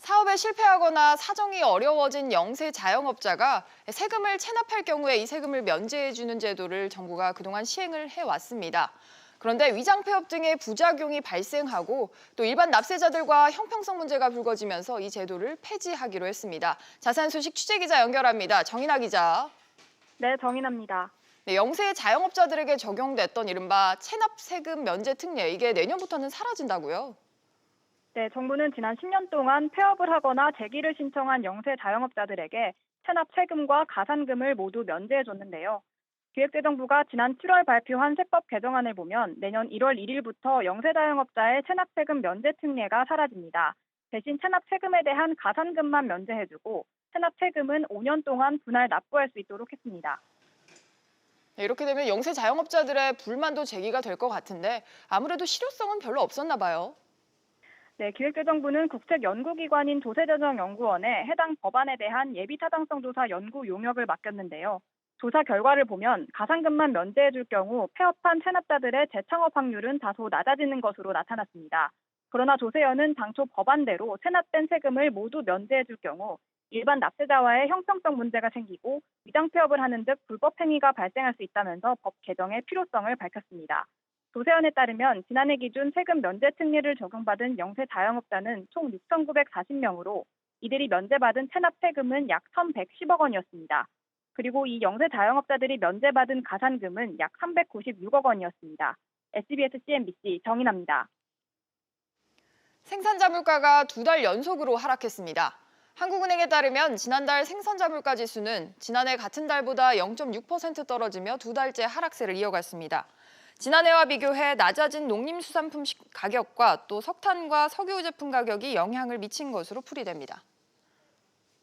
사업에 실패하거나 사정이 어려워진 영세 자영업자가 세금을 체납할 경우에 이 세금을 면제해주는 제도를 정부가 그동안 시행을 해왔습니다. 그런데 위장폐업 등의 부작용이 발생하고 또 일반 납세자들과 형평성 문제가 불거지면서 이 제도를 폐지하기로 했습니다. 자세한 소식 취재기자 연결합니다. 정인아 기자. 네, 정인합니다. 네, 영세 자영업자들에게 적용됐던 이른바 체납 세금 면제 특례, 이게 내년부터는 사라진다고요? 네, 정부는 지난 10년 동안 폐업을 하거나 재기를 신청한 영세 자영업자들에게 체납 세금과 가산금을 모두 면제해줬는데요. 기획재정부가 지난 7월 발표한 세법 개정안을 보면 내년 1월 1일부터 영세 자영업자의 체납 세금 면제 특례가 사라집니다. 대신 체납 세금에 대한 가산금만 면제해주고 체납 세금은 5년 동안 분할 납부할 수 있도록 했습니다. 네, 이렇게 되면 영세 자영업자들의 불만도 제기가 될 것 같은데 아무래도 실효성은 별로 없었나 봐요. 네, 기획재정부는 국책연구기관인 조세재정연구원에 해당 법안에 대한 예비타당성 조사 연구 용역을 맡겼는데요. 조사 결과를 보면 가산금만 면제해줄 경우 폐업한 체납자들의 재창업 확률은 다소 낮아지는 것으로 나타났습니다. 그러나 조세연은 당초 법안대로 체납된 세금을 모두 면제해줄 경우 일반 납세자와의 형평성 문제가 생기고 위장폐업을 하는 등 불법 행위가 발생할 수 있다면서 법 개정의 필요성을 밝혔습니다. 조세연에 따르면 지난해 기준 세금 면제 특례를 적용받은 영세 자영업자는 총 6,940명으로 이들이 면제받은 체납 세금은 약 1,110억 원이었습니다. 그리고 이 영세 자영업자들이 면제받은 가산금은 약 396억 원이었습니다. SBS CNBC 정인합니다. 생산자 물가가 2달 연속으로 하락했습니다. 한국은행에 따르면 지난달 생산자 물가 지수는 지난해 같은 달보다 0.6% 떨어지며 2달째 하락세를 이어갔습니다. 지난해와 비교해 낮아진 농림수산품 가격과 또 석탄과 석유 제품 가격이 영향을 미친 것으로 풀이됩니다.